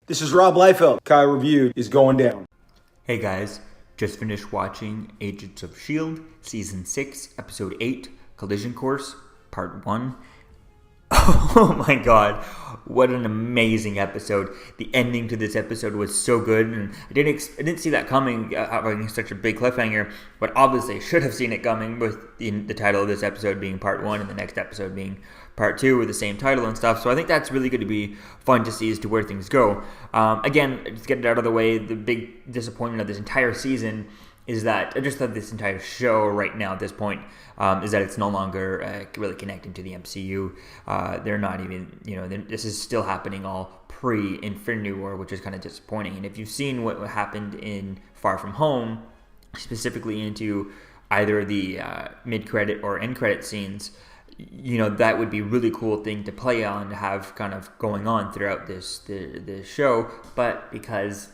This is Rob Liefeld. Kai Review is going down. Hey guys, just finished watching Agents of S.H.I.E.L.D. Season 6, Episode 8, Collision Course, Part 1. Oh my god, what an amazing episode. The ending to this episode was so good, and I didn't see that coming, having such a big cliffhanger, but obviously I should have seen it coming with the title of this episode being Part 1 and the next episode being Part 2 with the same title and stuff, so I think that's really going to be fun to see as to where things go. Again, just get it out of the way, the big disappointment of this entire season is that, just of this entire show right now at this point, is that it's no longer really connecting to the MCU. They're not even, this is still happening all pre-Infinity War, which is kind of disappointing. And if you've seen what happened in Far From Home, specifically into either the mid-credit or end-credit scenes, that would be a really cool thing to play on, to have kind of going on throughout this show, but because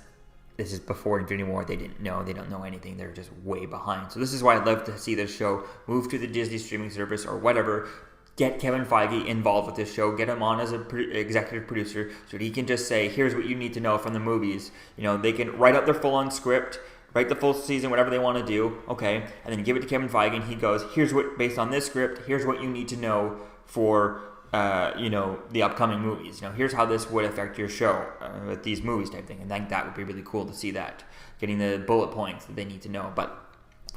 this is before Infinity War, they don't know anything, they're just way behind. So this is why I'd love to see this show move to the Disney streaming service or whatever, get Kevin Feige involved with this show, get him on as an executive producer so that he can just say, here's what you need to know from the movies. They can write out their full-on script, write the full season, whatever they want to do, okay, and then give it to Kevin Feige, and he goes, here's what, based on this script, here's what you need to know for the upcoming movies. Here's how this would affect your show with these movies type thing. And I think that would be really cool to see that, getting the bullet points that they need to know. But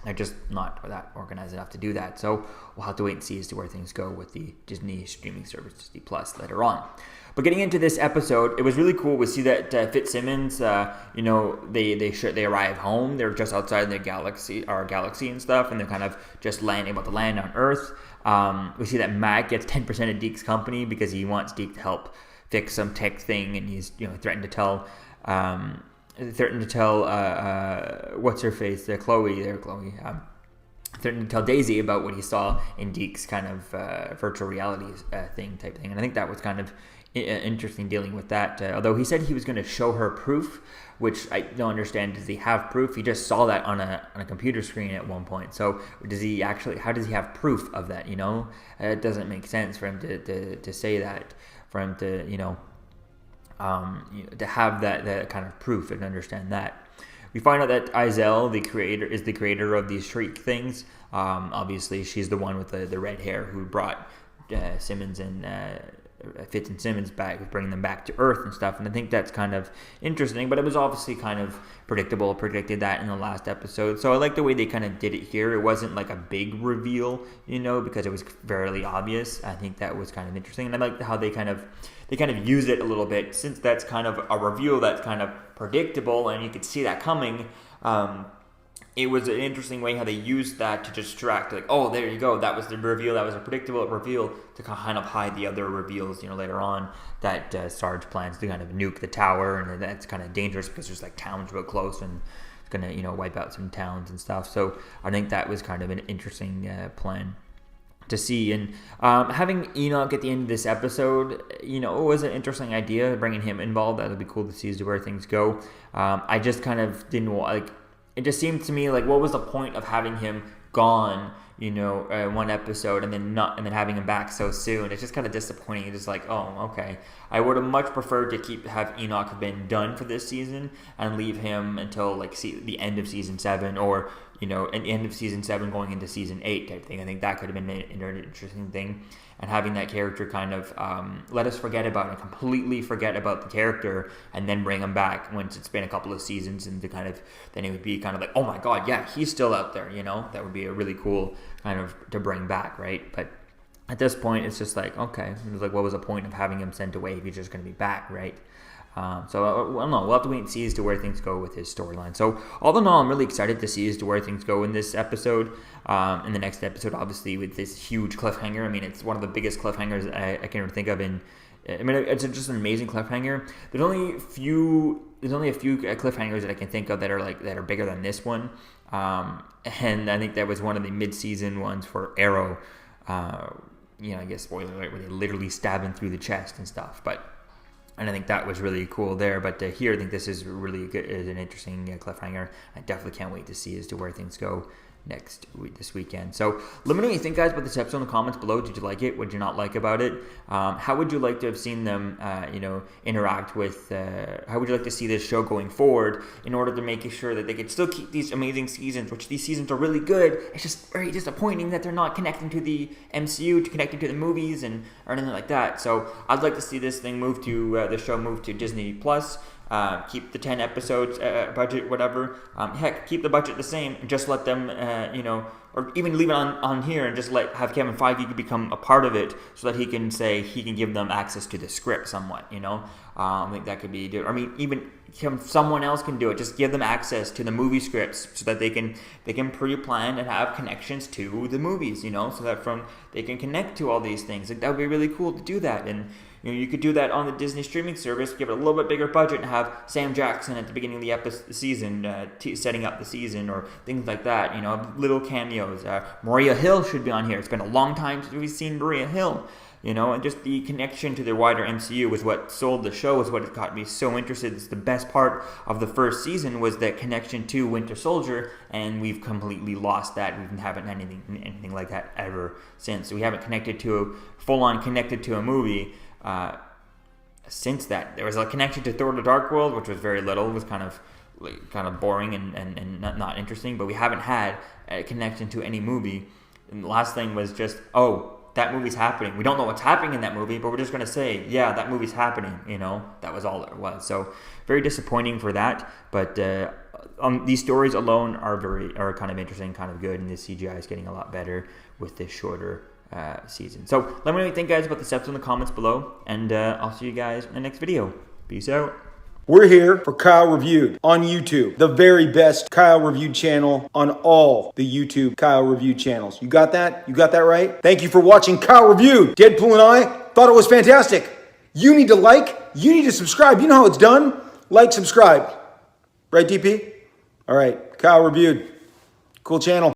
they're just not that organized enough to do that. So we'll have to wait and see as to where things go with the Disney streaming service, Disney Plus, later on. But getting into this episode, it was really cool. We see that Fitzsimmons, they arrive home. They're just outside their galaxy and stuff, and they're kind of just about to land on Earth. We see that Mac gets 10% of Deke's company because he wants Deke to help fix some tech thing, and he's threatened to tell what's her face, Chloe. Threatened to tell Daisy about what he saw in Deke's kind of virtual reality thing type thing, and I think that was kind of interesting dealing with that. Although he said he was going to show her proof, which I don't understand. Does he have proof? He just saw that on a computer screen at one point. So does he actually? How does he have proof of that? It doesn't make sense for him to say that. For him to to have that kind of proof and understand that. We find out that S.H.I.E.L.D, is the creator of these Shriek things. Obviously, she's the one with the red hair who brought Simmons and Fitz and Simmons back, bringing them back to Earth and stuff. And I think that's kind of interesting, but it was obviously kind of predicted that in the last episode. So I like the way they kind of did it here. It wasn't like a big reveal, because it was fairly obvious. I think that was kind of interesting. And I like how they kind of use it a little bit, since that's kind of a reveal that's kind of predictable and you could see that coming. It was an interesting way how they used that to distract, like, oh, there you go, that was the reveal, that was a predictable reveal, to kind of hide the other reveals, later on, that Sarge plans to kind of nuke the tower, and that's kind of dangerous because there's like towns real close, and it's going to, wipe out some towns and stuff. So I think that was kind of an interesting plan to see. And having Enoch at the end of this episode, it was an interesting idea, bringing him involved. That would be cool to see as to where things go. I just kind of didn't like. It just seemed to me like, what was the point of having him gone, one episode and then having him back so soon? It's just kind of disappointing. It's just like, oh, okay. I would have much preferred to have Enoch have been done for this season and leave him until like the end of season 7, or at the end of season 7 going into season 8 type thing. I think that could have been an interesting thing. And having that character kind of let us completely forget about the character, and then bring him back once it's been a couple of seasons, and then it would be kind of like, oh my god, yeah, he's still out there, that would be a really cool kind of to bring back, right? But at this point, it's just like, okay, it was like, what was the point of having him sent away if he's just going to be back, right? So I don't know. We'll have to wait and see as to where things go with his storyline. So all in all, I'm really excited to see as to where things go in this episode. In the next episode, obviously, with this huge cliffhanger. I mean, it's one of the biggest cliffhangers I can think of. It's just an amazing cliffhanger. There's only a few cliffhangers that I can think of that are bigger than this one. And I think that was one of the mid-season ones for Arrow. I guess spoiler alert, where they literally stab him through the chest and stuff. And I think that was really cool there. But here, I think this is really good, is an interesting cliffhanger. I definitely can't wait to see as to where things go this weekend. So let me know what you think, guys, about this episode in the comments below. Did you like it? What did you not like about it? How would you like to have seen them interact with how would you like to see this show going forward in order to make sure that they could still keep these amazing seasons, which these seasons are really good. It's just very disappointing that they're not connecting to the MCU, to connecting to the movies or anything like that. So I'd like to see this thing move to the show move to Disney Plus. Keep the 10 episodes budget, whatever. Heck, keep the budget the same and just let them, or even leave it on here and just have Kevin Feige become a part of it so that he can give them access to the script somewhat, I think that could be, even someone else can do it. Just give them access to the movie scripts so that they can pre-plan and have connections to the movies, so that they can connect to all these things. That would be really cool to do that. And you could do that on the Disney streaming service, give it a little bit bigger budget, and have Sam Jackson at the beginning of the season, setting up the season, or things like that. Little cameos. Maria Hill should be on here. It's been a long time since we've seen Maria Hill. And just the connection to the wider MCU was what sold the show, was what got me so interested. It's the best part of the first season was that connection to Winter Soldier, and we've completely lost that. We haven't had anything like that ever since. We haven't full-on connected to a movie since that. There was a connection to Thor: The Dark World, which was very little. It was kind of boring and not interesting, but we haven't had a connection to any movie. And the last thing was just, that movie's happening. We don't know what's happening in that movie, but we're just going to say, yeah, that movie's happening. That was all there was. So very disappointing for that. But these stories alone are kind of interesting, kind of good, and the CGI is getting a lot better with this shorter season. So let me know what you think, guys, about this episode in the comments below, and I'll see you guys in the next video. Peace out. We're here for Kyle Reviewed on YouTube, the very best Kyle Reviewed channel on all the YouTube Kyle Reviewed channels. You got that? You got that right? Thank you for watching Kyle Reviewed. Deadpool and I thought it was fantastic. You need to like, you need to subscribe. You know how it's done. Like, subscribe. Right, DP? All right, Kyle Reviewed. Cool channel.